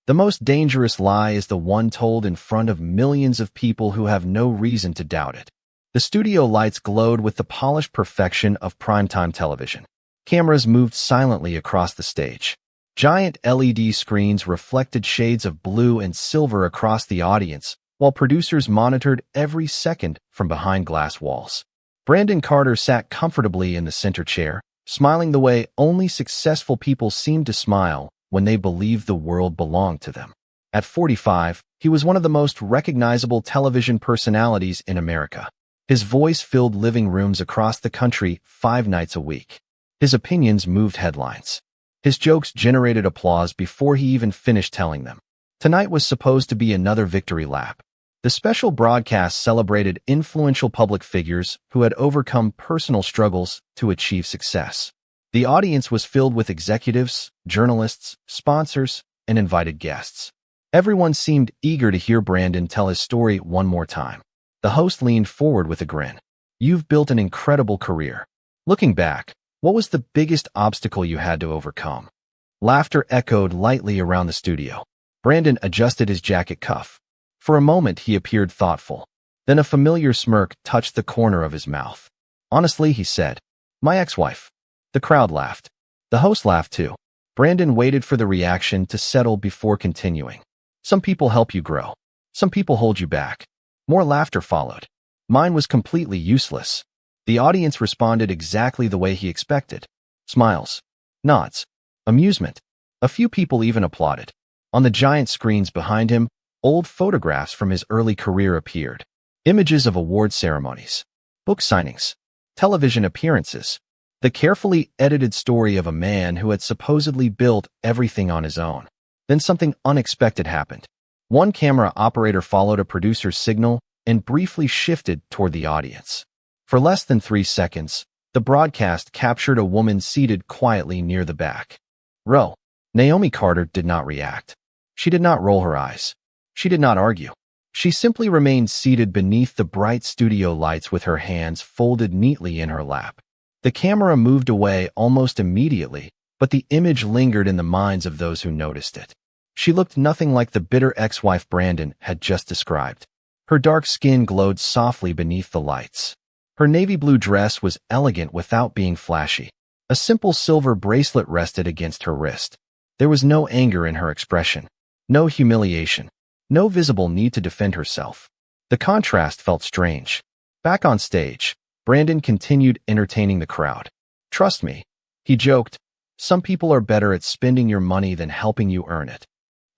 The most dangerous lie is the one told in front of millions of people who have no reason to doubt it. The studio lights glowed with the polished perfection of primetime television. Cameras moved silently across the stage. Giant LED screens reflected shades of blue and silver across the audience, while producers monitored every second from behind glass walls. Brandon Carter sat comfortably in the center chair, smiling the way only successful people seem to smile when they believe the world belonged to them. At 45, he was one of the most recognizable television personalities in America. His voice filled living rooms across the country 5 nights a week. His opinions moved headlines. His jokes generated applause before he even finished telling them. Tonight was supposed to be another victory lap. The special broadcast celebrated influential public figures who had overcome personal struggles to achieve success. The audience was filled with executives, journalists, sponsors, and invited guests. Everyone seemed eager to hear Brandon tell his story one more time. The host leaned forward with a grin. "You've built an incredible career. Looking back, what was the biggest obstacle you had to overcome?" Laughter echoed lightly around the studio. Brandon adjusted his jacket cuff. For a moment, he appeared thoughtful. Then a familiar smirk touched the corner of his mouth. "Honestly," he said, "my ex-wife." The crowd laughed. The host laughed too. Brandon waited for the reaction to settle before continuing. "Some people help you grow. Some people hold you back." More laughter followed. Mine was completely useless. The audience responded exactly the way he expected. Smiles, nods, amusement. A few people even applauded. On the giant screens behind him, old photographs from his early career appeared. Images of award ceremonies, book signings, television appearances. The carefully edited story of a man who had supposedly built everything on his own. Then something unexpected happened. One camera operator followed a producer's signal and briefly shifted toward the audience. For less than 3 seconds, the broadcast captured a woman seated quietly near the back row. Naomi Carter did not react. She did not roll her eyes. She did not argue. She simply remained seated beneath the bright studio lights with her hands folded neatly in her lap. The camera moved away almost immediately, but the image lingered in the minds of those who noticed it. She looked nothing like the bitter ex-wife Brandon had just described. Her dark skin glowed softly beneath the lights. Her navy blue dress was elegant without being flashy. A simple silver bracelet rested against her wrist. There was no anger in her expression, no humiliation, no visible need to defend herself. The contrast felt strange. Back on stage, Brandon continued entertaining the crowd. "Trust me," he joked, "some people are better at spending your money than helping you earn it."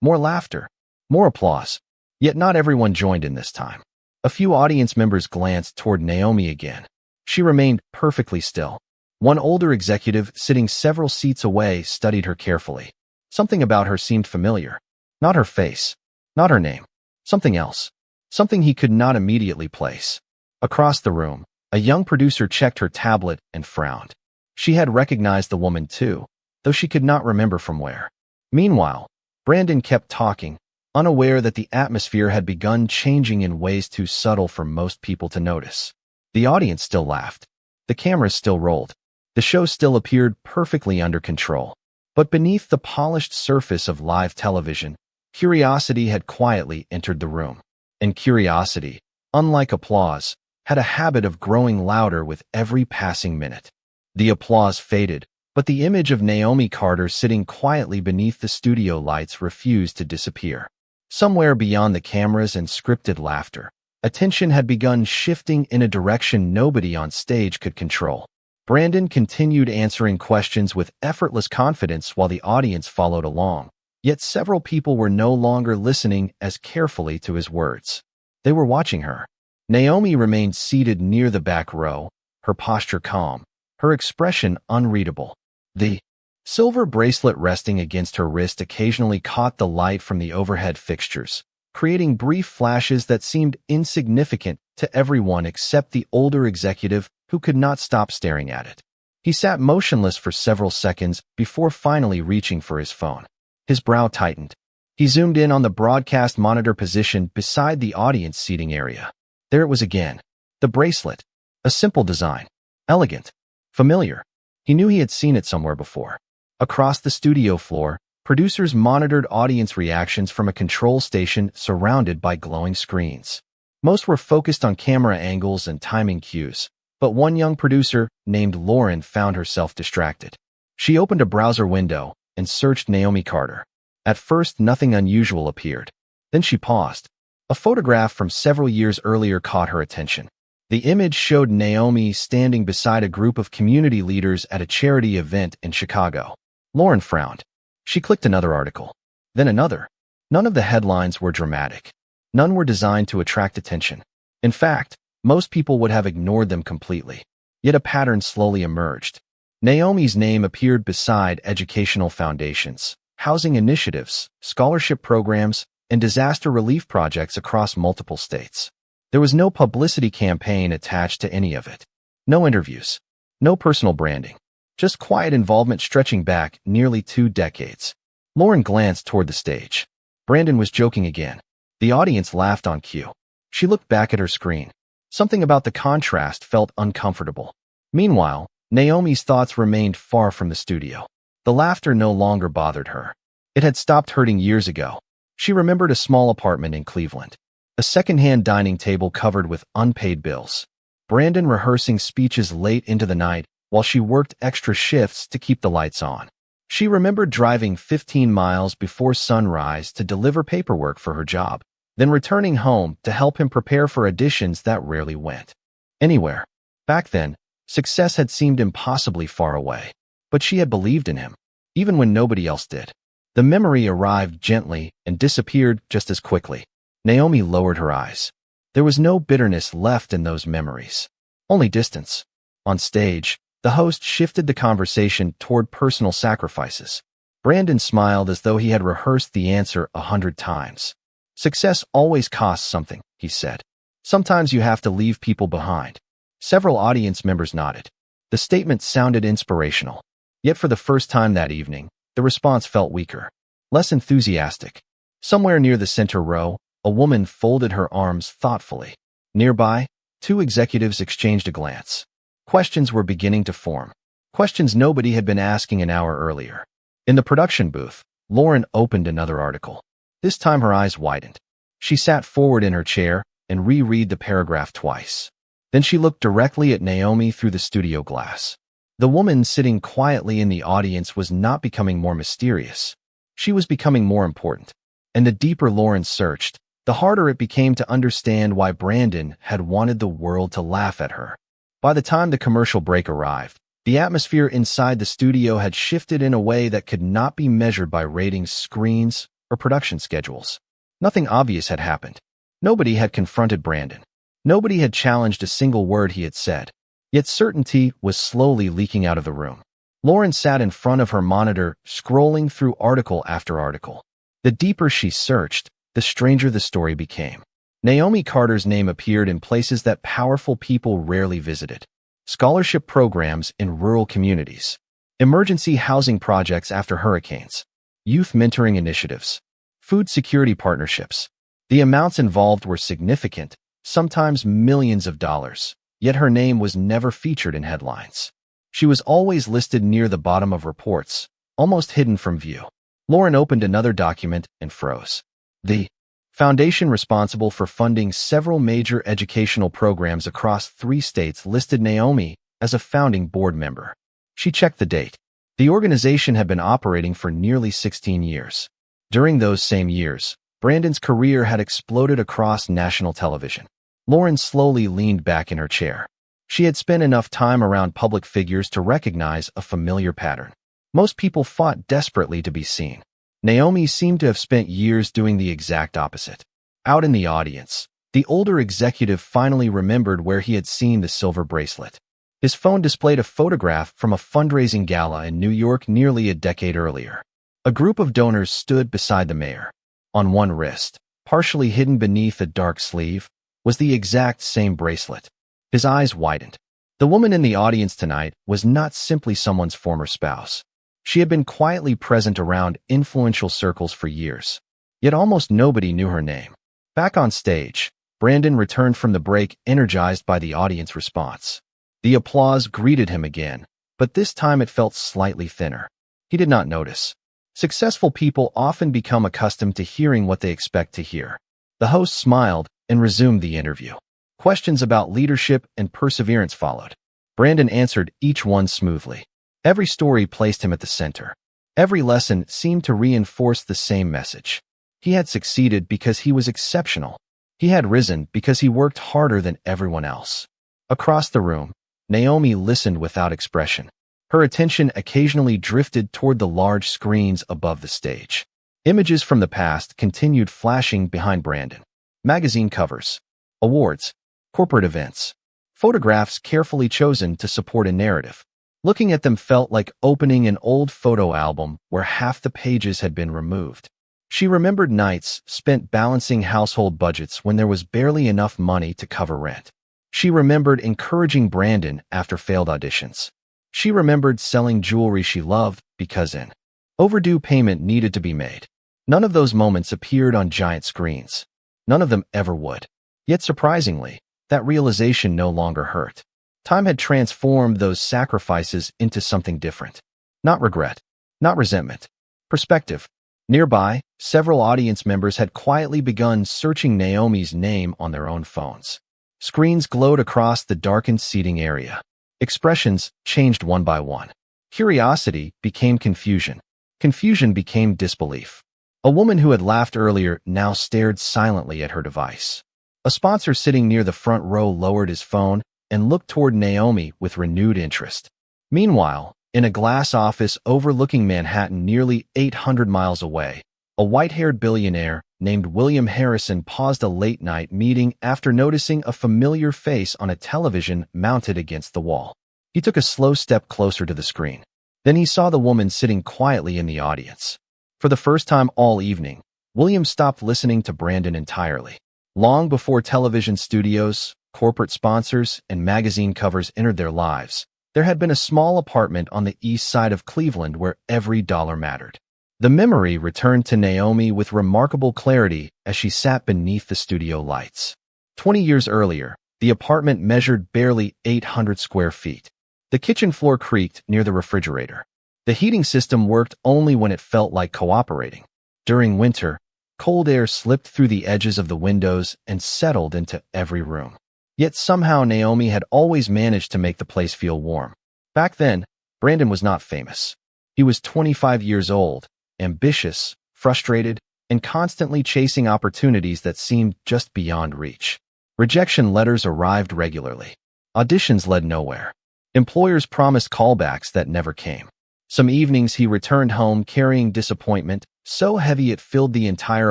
More laughter, more applause. Yet not everyone joined in this time. A few audience members glanced toward Naomi again. She remained perfectly still. One older executive sitting several seats away studied her carefully. Something about her seemed familiar. Not her face, not her name. Something else. Something he could not immediately place. Across the room, a young producer checked her tablet and frowned. She had recognized the woman too, though she could not remember from where. Meanwhile, Brandon kept talking, unaware that the atmosphere had begun changing in ways too subtle for most people to notice. The audience still laughed. The cameras still rolled. The show still appeared perfectly under control. But beneath the polished surface of live television, curiosity had quietly entered the room. And curiosity, unlike applause, had a habit of growing louder with every passing minute. The applause faded, but the image of Naomi Carter sitting quietly beneath the studio lights refused to disappear. Somewhere beyond the cameras and scripted laughter, attention had begun shifting in a direction nobody on stage could control. Brandon continued answering questions with effortless confidence while the audience followed along, yet several people were no longer listening as carefully to his words. They were watching her. Naomi remained seated near the back row, her posture calm, her expression unreadable. The silver bracelet resting against her wrist occasionally caught the light from the overhead fixtures, creating brief flashes that seemed insignificant to everyone except the older executive who could not stop staring at it. He sat motionless for several seconds before finally reaching for his phone. His brow tightened. He zoomed in on the broadcast monitor position beside the audience seating area. There it was again. The bracelet. A simple design. Elegant. Familiar. He knew he had seen it somewhere before. Across the studio floor, Producers monitored audience reactions from a control station surrounded by glowing screens. Most were focused on camera angles and timing cues, but one young producer named Lauren found herself distracted. She opened a browser window and searched Naomi Carter. At first, nothing unusual appeared. Then she paused. A photograph from several years earlier caught her attention. The image showed Naomi standing beside a group of community leaders at a charity event in Chicago. Lauren frowned. She clicked another article, then another. None of the headlines were dramatic. None were designed to attract attention. In fact, most people would have ignored them completely. Yet a pattern slowly emerged. Naomi's name appeared beside educational foundations, housing initiatives, scholarship programs, and disaster relief projects across multiple states. There was no publicity campaign attached to any of it. No interviews. No personal branding. Just quiet involvement stretching back nearly 2 decades. Lauren glanced toward the stage. Brandon was joking again. The audience laughed on cue. She looked back at her screen. Something about the contrast felt uncomfortable. Meanwhile, Naomi's thoughts remained far from the studio. The laughter no longer bothered her. It had stopped hurting years ago. She remembered a small apartment in Cleveland. A second-hand dining table covered with unpaid bills. Brandon rehearsing speeches late into the night while she worked extra shifts to keep the lights on. She remembered driving 15 miles before sunrise to deliver paperwork for her job, then returning home to help him prepare for auditions that rarely went anywhere. Back then, success had seemed impossibly far away, but she had believed in him, even when nobody else did. The memory arrived gently and disappeared just as quickly. Naomi lowered her eyes. There was no bitterness left in those memories, only distance. On stage, the host shifted the conversation toward personal sacrifices. Brandon smiled as though he had rehearsed the answer 100 times. Success always costs something, he said. Sometimes you have to leave people behind. Several audience members nodded. The statement sounded inspirational. Yet for the first time that evening, the response felt weaker, less enthusiastic. Somewhere near the center row, a woman folded her arms thoughtfully. Nearby, 2 executives exchanged a glance. Questions were beginning to form. Questions nobody had been asking an hour earlier. In the production booth, Lauren opened another article. This time her eyes widened. She sat forward in her chair and reread the paragraph twice. Then she looked directly at Naomi through the studio glass. The woman sitting quietly in the audience was not becoming more mysterious. She was becoming more important. And the deeper Lauren searched, the harder it became to understand why Brandon had wanted the world to laugh at her. By the time the commercial break arrived, the atmosphere inside the studio had shifted in a way that could not be measured by ratings, screens, or production schedules. Nothing obvious had happened. Nobody had confronted Brandon. Nobody had challenged a single word he had said. Yet certainty was slowly leaking out of the room. Lauren sat in front of her monitor, scrolling through article after article. The deeper she searched, the stranger the story became. Naomi Carter's name appeared in places that powerful people rarely visited. Scholarship programs in rural communities. Emergency housing projects after hurricanes. Youth mentoring initiatives. Food security partnerships. The amounts involved were significant, sometimes millions of dollars. Yet her name was never featured in headlines. She was always listed near the bottom of reports, almost hidden from view. Lauren opened another document and froze. The foundation responsible for funding several major educational programs across 3 states listed Naomi as a founding board member. She checked the date. The organization had been operating for nearly 16 years. During those same years, Brandon's career had exploded across national television. Lauren slowly leaned back in her chair. She had spent enough time around public figures to recognize a familiar pattern. Most people fought desperately to be seen. Naomi seemed to have spent years doing the exact opposite. Out in the audience, the older executive finally remembered where he had seen the silver bracelet. His phone displayed a photograph from a fundraising gala in New York nearly a decade earlier. A group of donors stood beside the mayor. On one wrist, partially hidden beneath a dark sleeve, was the exact same bracelet. His eyes widened. The woman in the audience tonight was not simply someone's former spouse. She had been quietly present around influential circles for years. Yet almost nobody knew her name. Back on stage, Brandon returned from the break energized by the audience response. The applause greeted him again, but this time it felt slightly thinner. He did not notice. Successful people often become accustomed to hearing what they expect to hear. The host smiled and resumed the interview. Questions about leadership and perseverance followed. Brandon answered each one smoothly. Every story placed him at the center. Every lesson seemed to reinforce the same message. He had succeeded because he was exceptional. He had risen because he worked harder than everyone else. Across the room, Naomi listened without expression. Her attention occasionally drifted toward the large screens above the stage. Images from the past continued flashing behind Brandon. Magazine covers, awards, corporate events, photographs carefully chosen to support a narrative. Looking at them felt like opening an old photo album where half the pages had been removed. She remembered nights spent balancing household budgets when there was barely enough money to cover rent. She remembered encouraging Brandon after failed auditions. She remembered selling jewelry she loved because an overdue payment needed to be made. None of those moments appeared on giant screens. None of them ever would. Yet surprisingly, that realization no longer hurt. Time had transformed those sacrifices into something different. Not regret, not resentment. Perspective. Nearby, several audience members had quietly begun searching Naomi's name on their own phones. Screens glowed across the darkened seating area. Expressions changed one by one. Curiosity became confusion. Confusion became disbelief. A woman who had laughed earlier now stared silently at her device. A sponsor sitting near the front row lowered his phone and looked toward Naomi with renewed interest. Meanwhile, in a glass office overlooking Manhattan nearly 800 miles away, a white-haired billionaire named William Harrison paused a late-night meeting after noticing a familiar face on a television mounted against the wall. He took a slow step closer to the screen. Then he saw the woman sitting quietly in the audience. For the first time all evening, William stopped listening to Brandon entirely. Long before television studios, corporate sponsors, and magazine covers entered their lives, there had been a small apartment on the east side of Cleveland where every dollar mattered. The memory returned to Naomi with remarkable clarity as she sat beneath the studio lights. 20 years earlier, the apartment measured barely 800 square feet. The kitchen floor creaked near the refrigerator. The heating system worked only when it felt like cooperating. During winter, cold air slipped through the edges of the windows and settled into every room. Yet somehow Naomi had always managed to make the place feel warm. Back then, Brandon was not famous. He was 25 years old, ambitious, frustrated, and constantly chasing opportunities that seemed just beyond reach. Rejection letters arrived regularly. Auditions led nowhere. Employers promised callbacks that never came. Some evenings he returned home carrying disappointment, so heavy it filled the entire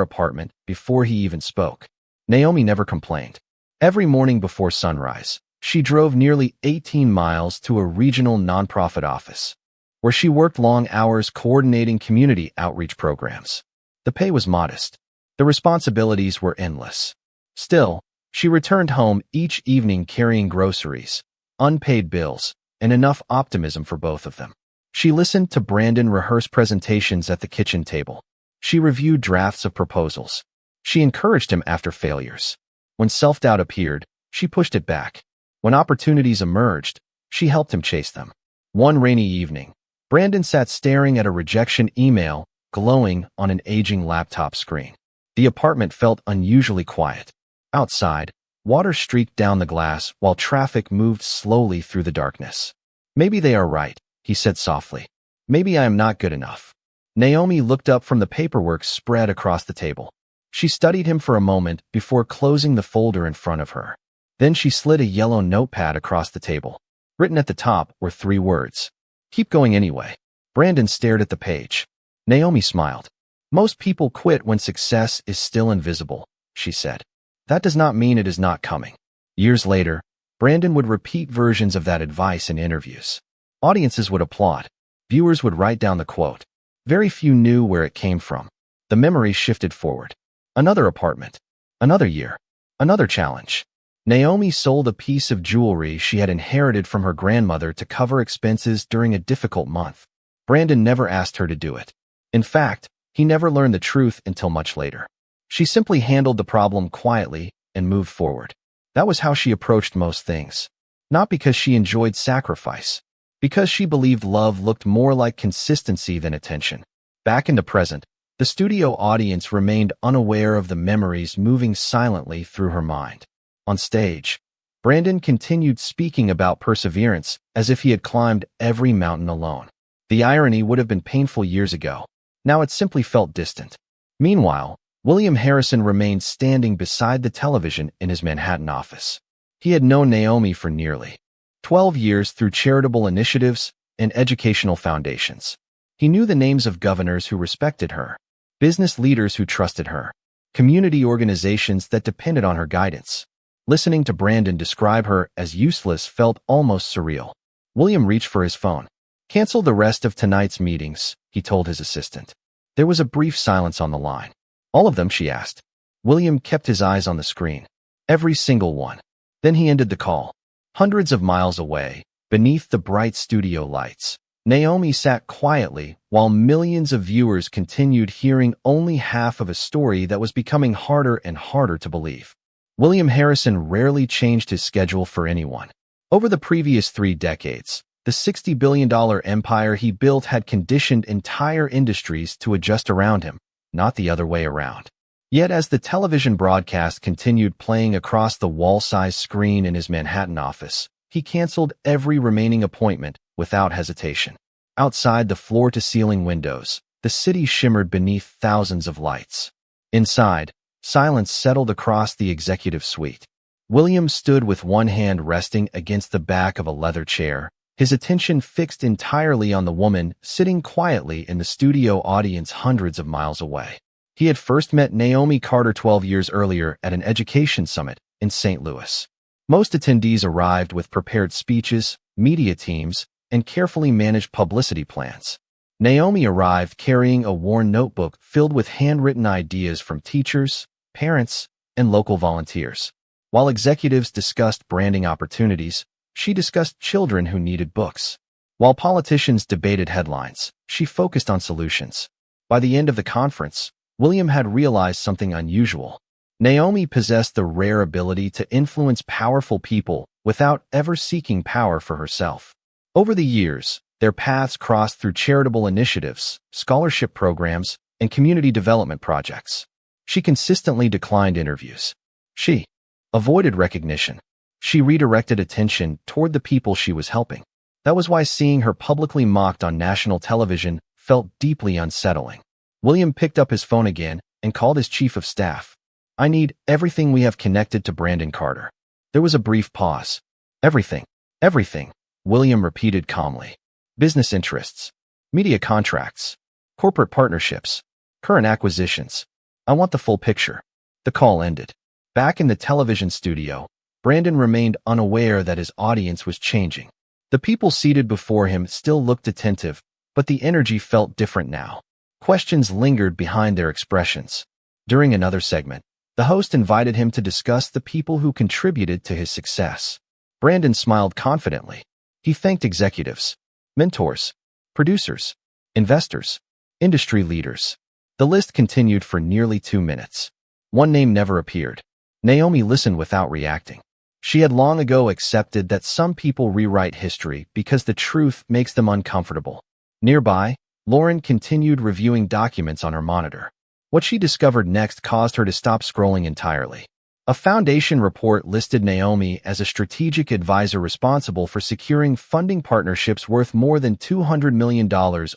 apartment before he even spoke. Naomi never complained. Every morning before sunrise, she drove nearly 18 miles to a regional nonprofit office, where she worked long hours coordinating community outreach programs. The pay was modest. The responsibilities were endless. Still, she returned home each evening carrying groceries, unpaid bills, and enough optimism for both of them. She listened to Brandon rehearse presentations at the kitchen table. She reviewed drafts of proposals. She encouraged him after failures. When self-doubt appeared, she pushed it back. When opportunities emerged, she helped him chase them. One rainy evening, Brandon sat staring at a rejection email glowing on an aging laptop screen. The apartment felt unusually quiet. Outside, water streaked down the glass while traffic moved slowly through the darkness. "Maybe they are right," he said softly. "Maybe I am not good enough." Naomi looked up from the paperwork spread across the table. She studied him for a moment before closing the folder in front of her. Then she slid a yellow notepad across the table. Written at the top were 3 words. "Keep going anyway." Brandon stared at the page. Naomi smiled. "Most people quit when success is still invisible," she said. "That does not mean it is not coming." Years later, Brandon would repeat versions of that advice in interviews. Audiences would applaud. Viewers would write down the quote. Very few knew where it came from. The memory shifted forward. Another apartment. Another year. Another challenge. Naomi sold a piece of jewelry she had inherited from her grandmother to cover expenses during a difficult month. Brandon never asked her to do it. In fact, he never learned the truth until much later. She simply handled the problem quietly and moved forward. That was how she approached most things. Not because she enjoyed sacrifice. Because she believed love looked more like consistency than attention. Back in the present, the studio audience remained unaware of the memories moving silently through her mind. On stage, Brandon continued speaking about perseverance as if he had climbed every mountain alone. The irony would have been painful years ago. Now it simply felt distant. Meanwhile, William Harrison remained standing beside the television in his Manhattan office. He had known Naomi for nearly 12 years through charitable initiatives and educational foundations. He knew the names of governors who respected her, business leaders who trusted her, community organizations that depended on her guidance. Listening to Brandon describe her as useless felt almost surreal. William reached for his phone. "Cancel the rest of tonight's meetings," he told his assistant. There was a brief silence on the line. "All of them?" she asked. William kept his eyes on the screen. "Every single one." Then he ended the call. Hundreds of miles away, beneath the bright studio lights, Naomi sat quietly while millions of viewers continued hearing only half of a story that was becoming harder and harder to believe. William Harrison rarely changed his schedule for anyone. Over the previous 3 decades, the $60 billion empire he built had conditioned entire industries to adjust around him, not the other way around. Yet as the television broadcast continued playing across the wall-sized screen in his Manhattan office, he canceled every remaining appointment without hesitation. Outside the floor-to-ceiling windows, the city shimmered beneath thousands of lights. Inside, silence settled across the executive suite. William stood with one hand resting against the back of a leather chair, his attention fixed entirely on the woman sitting quietly in the studio audience hundreds of miles away. He had first met Naomi Carter 12 years earlier at an education summit in St. Louis. Most attendees arrived with prepared speeches, media teams, and carefully managed publicity plans. Naomi arrived carrying a worn notebook filled with handwritten ideas from teachers, parents, and local volunteers. While executives discussed branding opportunities, she discussed children who needed books. While politicians debated headlines, she focused on solutions. By the end of the conference, William had realized something unusual. Naomi possessed the rare ability to influence powerful people without ever seeking power for herself. Over the years, their paths crossed through charitable initiatives, scholarship programs, and community development projects. She consistently declined interviews. She avoided recognition. She redirected attention toward the people she was helping. That was why seeing her publicly mocked on national television felt deeply unsettling. William picked up his phone again and called his chief of staff. "I need everything we have connected to Brandon Carter." There was a brief pause. "Everything, everything," William repeated calmly. "Business interests, media contracts, corporate partnerships, current acquisitions. I want the full picture." The call ended. Back in the television studio, Brandon remained unaware that his audience was changing. The people seated before him still looked attentive, but the energy felt different now. Questions lingered behind their expressions. During another segment, the host invited him to discuss the people who contributed to his success. Brandon smiled confidently. He thanked executives, mentors, producers, investors, industry leaders. The list continued for nearly 2 minutes. One name never appeared. Naomi listened without reacting. She had long ago accepted that some people rewrite history because the truth makes them uncomfortable. Nearby, Lauren continued reviewing documents on her monitor. What she discovered next caused her to stop scrolling entirely. A foundation report listed Naomi as a strategic advisor responsible for securing funding partnerships worth more than $200 million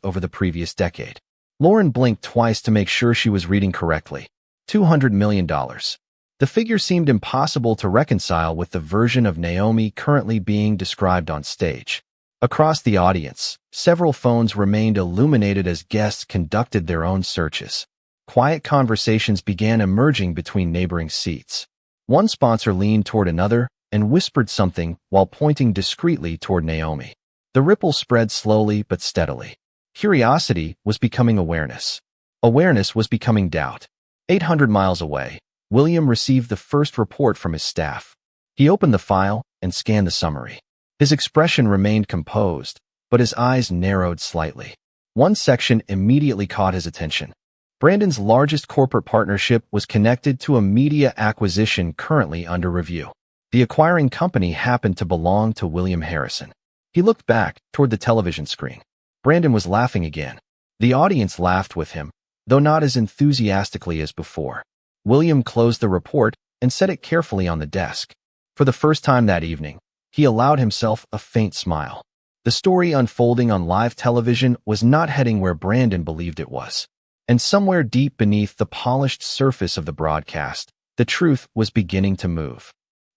over the previous decade. Lauren blinked twice to make sure she was reading correctly. $200 million. The figure seemed impossible to reconcile with the version of Naomi currently being described on stage. Across the audience, several phones remained illuminated as guests conducted their own searches. Quiet conversations began emerging between neighboring seats. One sponsor leaned toward another and whispered something while pointing discreetly toward Naomi. The ripple spread slowly but steadily. Curiosity was becoming awareness. Awareness was becoming doubt. 800 miles away, William received the first report from his staff. He opened the file and scanned the summary. His expression remained composed, but his eyes narrowed slightly. One section immediately caught his attention. Brandon's largest corporate partnership was connected to a media acquisition currently under review. The acquiring company happened to belong to William Harrison. He looked back toward the television screen. Brandon was laughing again. The audience laughed with him, though not as enthusiastically as before. William closed the report and set it carefully on the desk. For the first time that evening, he allowed himself a faint smile. The story unfolding on live television was not heading where Brandon believed it was. And somewhere deep beneath the polished surface of the broadcast, the truth was beginning to move.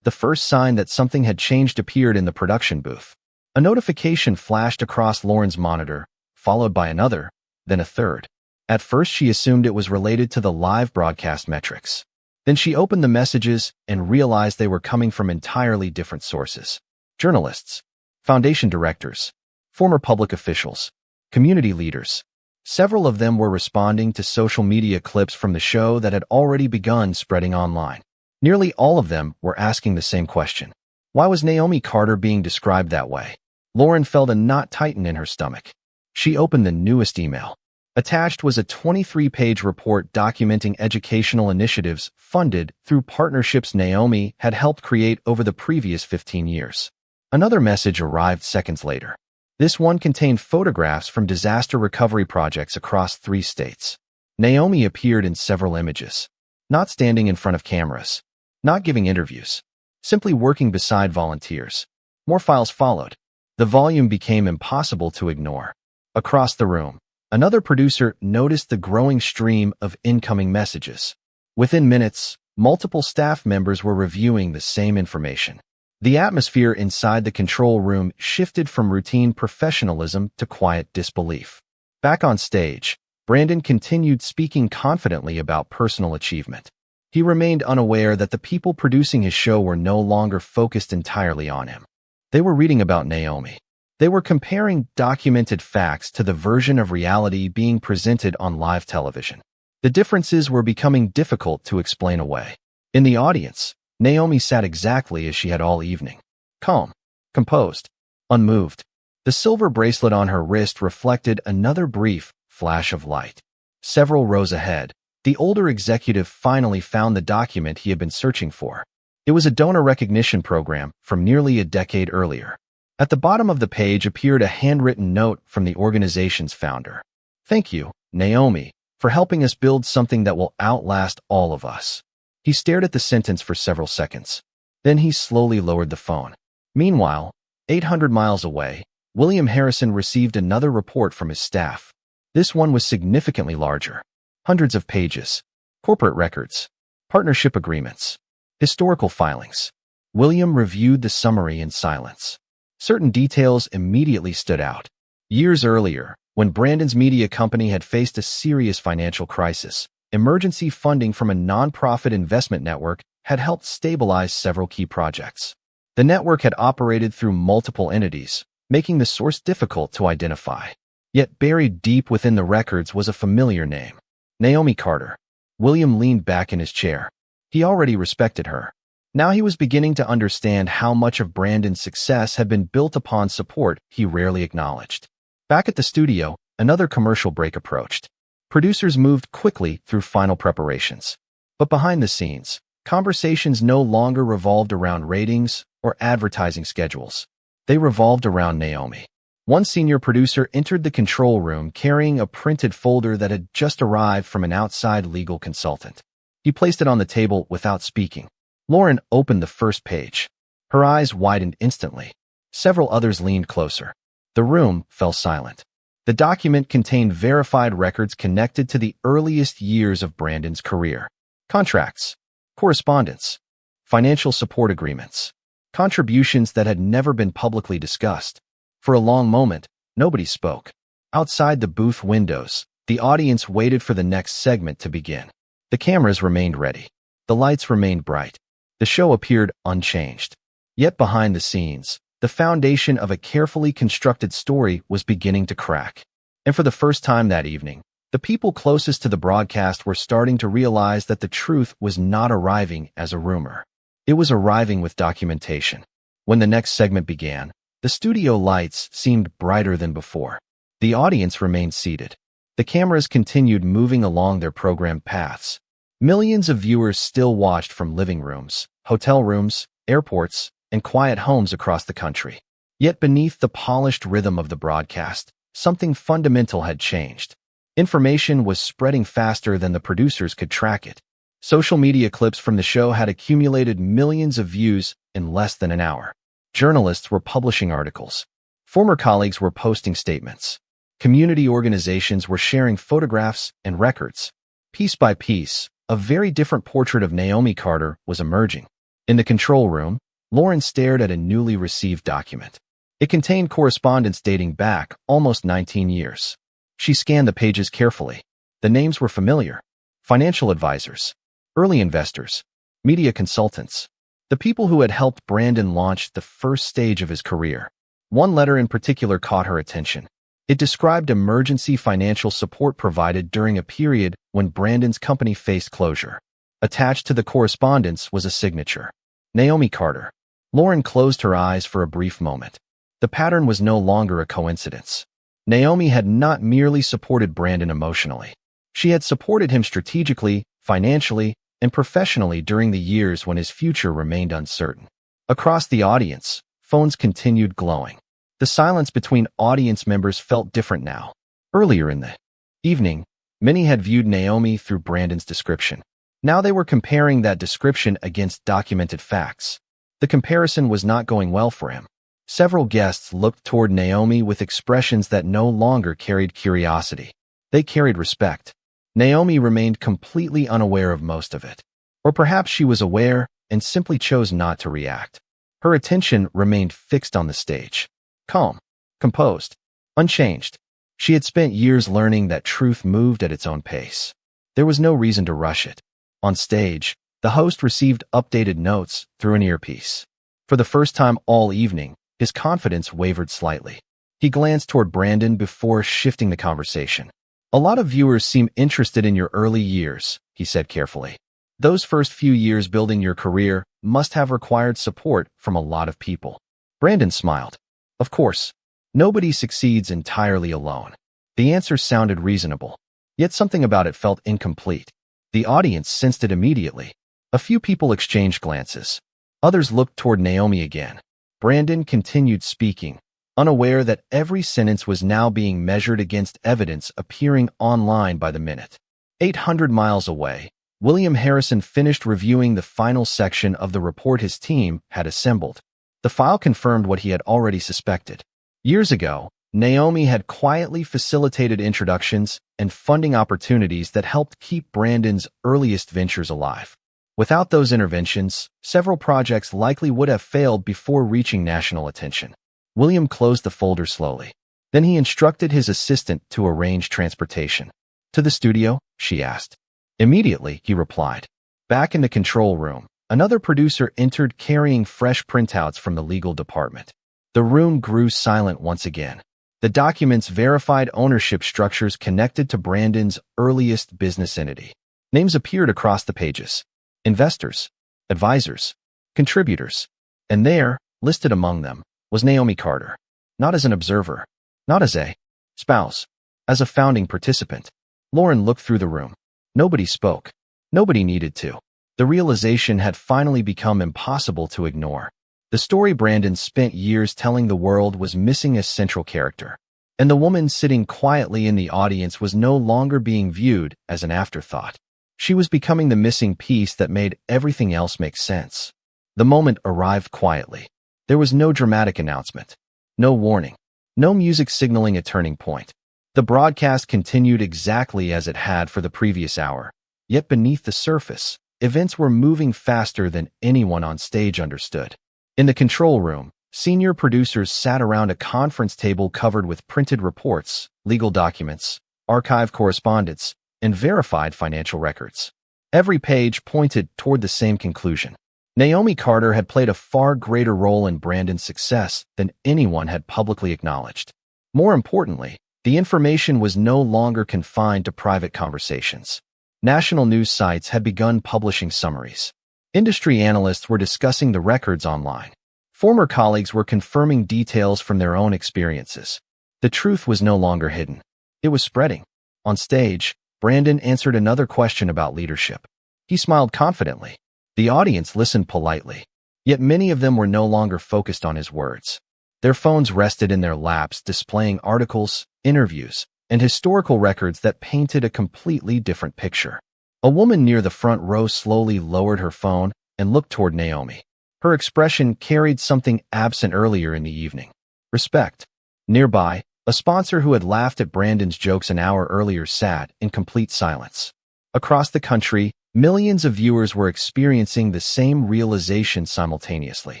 The first sign that something had changed appeared in the production booth. A notification flashed across Lauren's monitor, followed by another, then a third. At first, she assumed it was related to the live broadcast metrics. Then she opened the messages and realized they were coming from entirely different sources. Journalists, foundation directors, former public officials, community leaders. Several of them were responding to social media clips from the show that had already begun spreading online. Nearly all of them were asking the same question. Why was Naomi Carter being described that way? Lauren felt a knot tighten in her stomach. She opened the newest email. Attached was a 23-page report documenting educational initiatives funded through partnerships Naomi had helped create over the previous 15 years. Another message arrived seconds later. This one contained photographs from disaster recovery projects across 3 states. Naomi appeared in several images, not standing in front of cameras, not giving interviews, simply working beside volunteers. More files followed. The volume became impossible to ignore. Across the room, another producer noticed the growing stream of incoming messages. Within minutes, multiple staff members were reviewing the same information. The atmosphere inside the control room shifted from routine professionalism to quiet disbelief. Back on stage, Brandon continued speaking confidently about personal achievement. He remained unaware that the people producing his show were no longer focused entirely on him. They were reading about Naomi. They were comparing documented facts to the version of reality being presented on live television. The differences were becoming difficult to explain away. In the audience, Naomi sat exactly as she had all evening. Calm, composed, unmoved. The silver bracelet on her wrist reflected another brief flash of light. Several rows ahead, the older executive finally found the document he had been searching for. It was a donor recognition program from nearly a decade earlier. At the bottom of the page appeared a handwritten note from the organization's founder. "Thank you, Naomi, for helping us build something that will outlast all of us." He stared at the sentence for several seconds. Then he slowly lowered the phone. Meanwhile, 800 miles away, William Harrison received another report from his staff. This one was significantly larger. Hundreds of pages. Corporate records. Partnership agreements. Historical filings. William reviewed the summary in silence. Certain details immediately stood out. Years earlier, when Brandon's media company had faced a serious financial crisis, emergency funding from a nonprofit investment network had helped stabilize several key projects. The network had operated through multiple entities, making the source difficult to identify. Yet buried deep within the records was a familiar name. Naomi Carter. William leaned back in his chair. He already respected her. Now he was beginning to understand how much of Brandon's success had been built upon support he rarely acknowledged. Back at the studio, another commercial break approached. Producers moved quickly through final preparations. But behind the scenes, conversations no longer revolved around ratings or advertising schedules. They revolved around Naomi. One senior producer entered the control room carrying a printed folder that had just arrived from an outside legal consultant. He placed it on the table without speaking. Lauren opened the first page. Her eyes widened instantly. Several others leaned closer. The room fell silent. The document contained verified records connected to the earliest years of Brandon's career. Contracts, correspondence, financial support agreements, contributions that had never been publicly discussed. For a long moment, nobody spoke. Outside the booth windows, the audience waited for the next segment to begin. The cameras remained ready. The lights remained bright. The show appeared unchanged. Yet behind the scenes, the foundation of a carefully constructed story was beginning to crack. And for the first time that evening, the people closest to the broadcast were starting to realize that the truth was not arriving as a rumor. It was arriving with documentation. When the next segment began, the studio lights seemed brighter than before. The audience remained seated. The cameras continued moving along their programmed paths. Millions of viewers still watched from living rooms, hotel rooms, airports, and quiet homes across the country. Yet beneath the polished rhythm of the broadcast, something fundamental had changed. Information was spreading faster than the producers could track it. Social media clips from the show had accumulated millions of views in less than an hour. Journalists were publishing articles. Former colleagues were posting statements. Community organizations were sharing photographs and records. Piece by piece, a very different portrait of Naomi Carter was emerging. In the control room, Lauren stared at a newly received document. It contained correspondence dating back almost 19 years. She scanned the pages carefully. The names were familiar. Financial advisors, early investors, media consultants, the people who had helped Brandon launch the first stage of his career. One letter in particular caught her attention. It described emergency financial support provided during a period when Brandon's company faced closure. Attached to the correspondence was a signature. Naomi Carter. Lauren closed her eyes for a brief moment. The pattern was no longer a coincidence. Naomi had not merely supported Brandon emotionally. She had supported him strategically, financially, and professionally during the years when his future remained uncertain. Across the audience, phones continued glowing. The silence between audience members felt different now. Earlier in the evening, many had viewed Naomi through Brandon's description. Now they were comparing that description against documented facts. The comparison was not going well for him. Several guests looked toward Naomi with expressions that no longer carried curiosity. They carried respect. Naomi remained completely unaware of most of it. Or perhaps she was aware and simply chose not to react. Her attention remained fixed on the stage. Calm, composed, unchanged. She had spent years learning that truth moved at its own pace. There was no reason to rush it. On stage, the host received updated notes through an earpiece. For the first time all evening, his confidence wavered slightly. He glanced toward Brandon before shifting the conversation. "A lot of viewers seem interested in your early years," he said carefully. "Those first few years building your career must have required support from a lot of people." Brandon smiled. Of course, nobody succeeds entirely alone. The answer sounded reasonable, yet something about it felt incomplete. The audience sensed it immediately. A few people exchanged glances. Others looked toward Naomi again. Brandon continued speaking, unaware that every sentence was now being measured against evidence appearing online by the minute. 800 miles away, William Harrison finished reviewing the final section of the report his team had assembled. The file confirmed what he had already suspected. Years ago, Naomi had quietly facilitated introductions and funding opportunities that helped keep Brandon's earliest ventures alive. Without those interventions, several projects likely would have failed before reaching national attention. William closed the folder slowly. Then he instructed his assistant to arrange transportation. "To the studio?" she asked. "Immediately," he replied. Back in the control room, another producer entered carrying fresh printouts from the legal department. The room grew silent once again. The documents verified ownership structures connected to Brandon's earliest business entity. Names appeared across the pages. Investors, advisors, contributors. And there, listed among them, was Naomi Carter. Not as an observer, not as a spouse, as a founding participant. Lauren looked through the room. Nobody spoke. Nobody needed to. The realization had finally become impossible to ignore. The story Brandon spent years telling the world was missing a central character. And the woman sitting quietly in the audience was no longer being viewed as an afterthought. She was becoming the missing piece that made everything else make sense. The moment arrived quietly. There was no dramatic announcement, no warning, no music signaling a turning point. The broadcast continued exactly as it had for the previous hour. Yet beneath the surface, events were moving faster than anyone on stage understood. In the control room, senior producers sat around a conference table covered with printed reports, legal documents, archived correspondence, and verified financial records. Every page pointed toward the same conclusion. Naomi Carter had played a far greater role in Brandon's success than anyone had publicly acknowledged. More importantly, the information was no longer confined to private conversations. National news sites had begun publishing summaries. Industry analysts were discussing the records online. Former colleagues were confirming details from their own experiences. The truth was no longer hidden. It was spreading. On stage, Brandon answered another question about leadership. He smiled confidently. The audience listened politely, yet many of them were no longer focused on his words. Their phones rested in their laps, displaying articles, interviews, and historical records that painted a completely different picture. A woman near the front row slowly lowered her phone and looked toward Naomi. Her expression carried something absent earlier in the evening. Respect. Nearby, a sponsor who had laughed at Brandon's jokes an hour earlier sat in complete silence. Across the country, millions of viewers were experiencing the same realization simultaneously.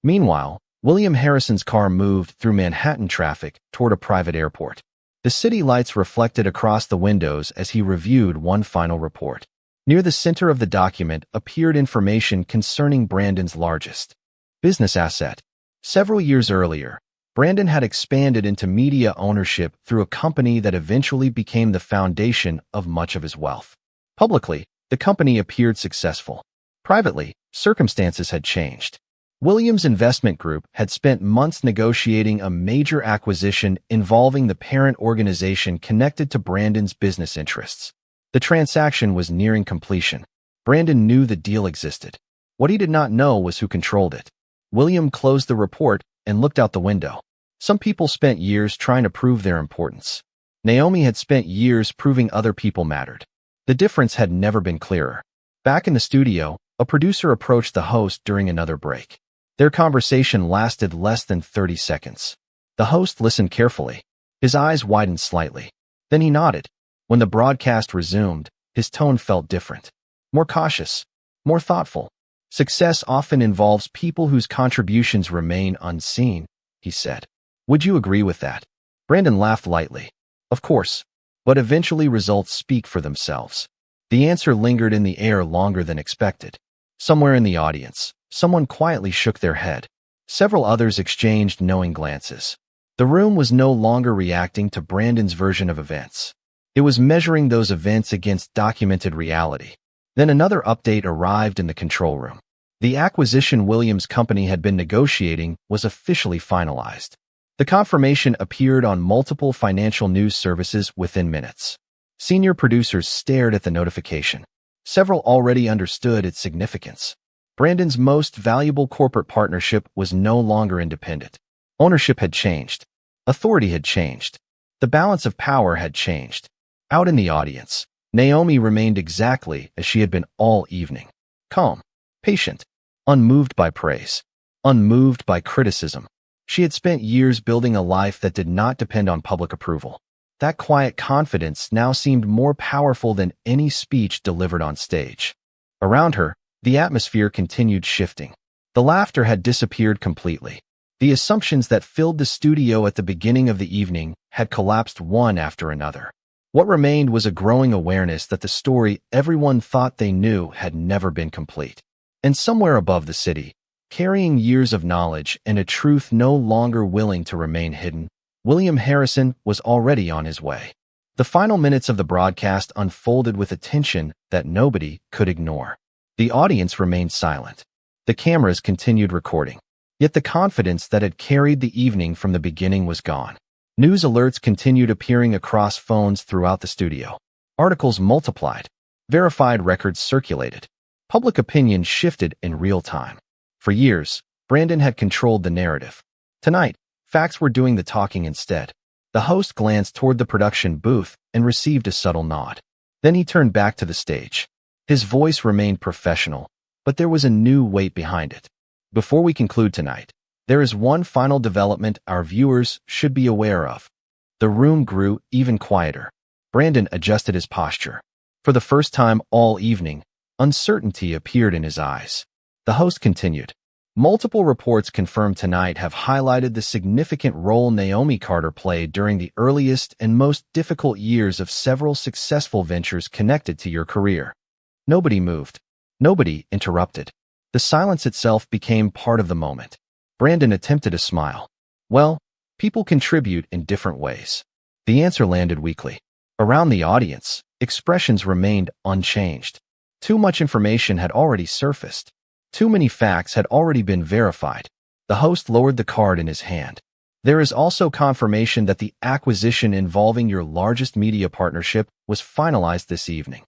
Meanwhile, William Harrison's car moved through Manhattan traffic toward a private airport. The city lights reflected across the windows as he reviewed one final report. Near the center of the document appeared information concerning Brandon's largest business asset. Several years earlier, Brandon had expanded into media ownership through a company that eventually became the foundation of much of his wealth. Publicly, the company appeared successful. Privately, circumstances had changed. Williams Investment Group had spent months negotiating a major acquisition involving the parent organization connected to Brandon's business interests. The transaction was nearing completion. Brandon knew the deal existed. What he did not know was who controlled it. William closed the report and looked out the window. Some people spent years trying to prove their importance. Naomi had spent years proving other people mattered. The difference had never been clearer. Back in the studio, a producer approached the host during another break. Their conversation lasted less than 30 seconds. The host listened carefully. His eyes widened slightly. Then he nodded. When the broadcast resumed, his tone felt different. More cautious. More thoughtful. Success often involves people whose contributions remain unseen, he said. Would you agree with that? Brandon laughed lightly. Of course. But eventually results speak for themselves. The answer lingered in the air longer than expected. Somewhere in the audience, someone quietly shook their head. Several others exchanged knowing glances. The room was no longer reacting to Brandon's version of events. It was measuring those events against documented reality. Then another update arrived in the control room. The acquisition Williams' company had been negotiating was officially finalized. The confirmation appeared on multiple financial news services within minutes. Senior producers stared at the notification. Several already understood its significance. Brandon's most valuable corporate partnership was no longer independent. Ownership had changed. Authority had changed. The balance of power had changed. Out in the audience, Naomi remained exactly as she had been all evening. Calm, patient, unmoved by praise, unmoved by criticism. She had spent years building a life that did not depend on public approval. That quiet confidence now seemed more powerful than any speech delivered on stage. Around her, the atmosphere continued shifting. The laughter had disappeared completely. The assumptions that filled the studio at the beginning of the evening had collapsed one after another. What remained was a growing awareness that the story everyone thought they knew had never been complete. And somewhere above the city, carrying years of knowledge and a truth no longer willing to remain hidden, William Harrison was already on his way. The final minutes of the broadcast unfolded with a tension that nobody could ignore. The audience remained silent. The cameras continued recording. Yet the confidence that had carried the evening from the beginning was gone. News alerts continued appearing across phones throughout the studio. Articles multiplied. Verified records circulated. Public opinion shifted in real time. For years, Brandon had controlled the narrative. Tonight, facts were doing the talking instead. The host glanced toward the production booth and received a subtle nod. Then he turned back to the stage. His voice remained professional, but there was a new weight behind it. Before we conclude tonight, there is one final development our viewers should be aware of. The room grew even quieter. Brandon adjusted his posture. For the first time all evening, uncertainty appeared in his eyes. The host continued. Multiple reports confirmed tonight have highlighted the significant role Naomi Carter played during the earliest and most difficult years of several successful ventures connected to your career. Nobody moved. Nobody interrupted. The silence itself became part of the moment. Brandon attempted a smile. Well, people contribute in different ways. The answer landed weakly. Around the audience, expressions remained unchanged. Too much information had already surfaced. Too many facts had already been verified. The host lowered the card in his hand. There is also confirmation that the acquisition involving your largest media partnership was finalized this evening.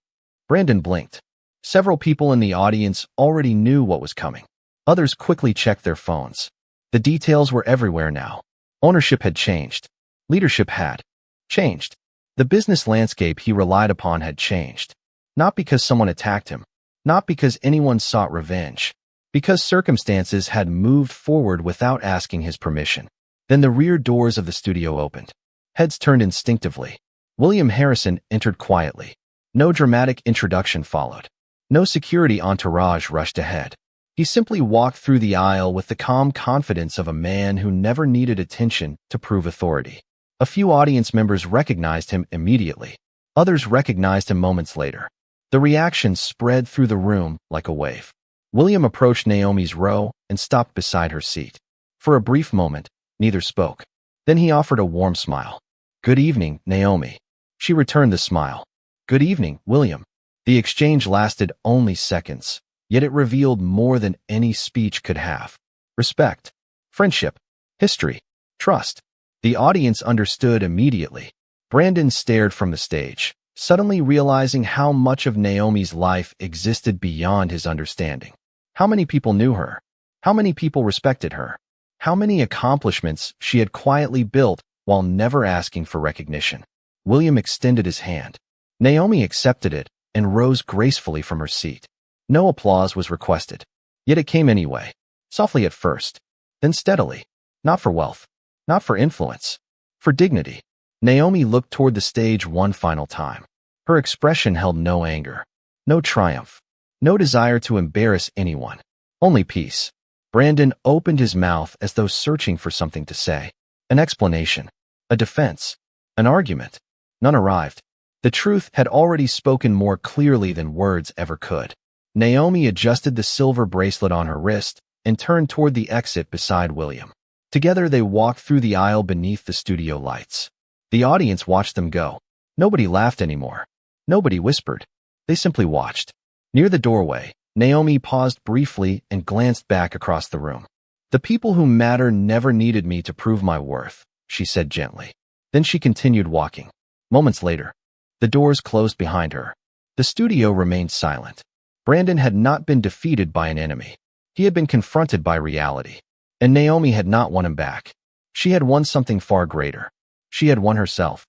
Brandon blinked. Several people in the audience already knew what was coming. Others quickly checked their phones. The details were everywhere now. Ownership had changed. Leadership had changed. The business landscape he relied upon had changed. Not because someone attacked him, not because anyone sought revenge, because circumstances had moved forward without asking his permission. Then the rear doors of the studio opened. Heads turned instinctively. William Harrison entered quietly. No dramatic introduction followed. No security entourage rushed ahead. He simply walked through the aisle with the calm confidence of a man who never needed attention to prove authority. A few audience members recognized him immediately. Others recognized him moments later. The reaction spread through the room like a wave. William approached Naomi's row and stopped beside her seat. For a brief moment, neither spoke. Then he offered a warm smile. "Good evening, Naomi." She returned the smile. "Good evening, William." The exchange lasted only seconds, yet it revealed more than any speech could have. Respect, friendship, history, trust. The audience understood immediately. Brandon stared from the stage, suddenly realizing how much of Naomi's life existed beyond his understanding. How many people knew her? How many people respected her? How many accomplishments she had quietly built while never asking for recognition? William extended his hand. Naomi accepted it and rose gracefully from her seat. No applause was requested, yet it came anyway, softly at first, then steadily. Not for wealth, not for influence, for dignity. Naomi looked toward the stage one final time. Her expression held no anger, no triumph, no desire to embarrass anyone, only peace. Brandon opened his mouth as though searching for something to say. An explanation, a defense, an argument. None arrived. The truth had already spoken more clearly than words ever could. Naomi adjusted the silver bracelet on her wrist and turned toward the exit beside William. Together they walked through the aisle beneath the studio lights. The audience watched them go. Nobody laughed anymore. Nobody whispered. They simply watched. Near the doorway, Naomi paused briefly and glanced back across the room. "The people who matter never needed me to prove my worth," she said gently. Then she continued walking. Moments later, the doors closed behind her. The studio remained silent. Brandon had not been defeated by an enemy. He had been confronted by reality. And Naomi had not won him back. She had won something far greater. She had won herself.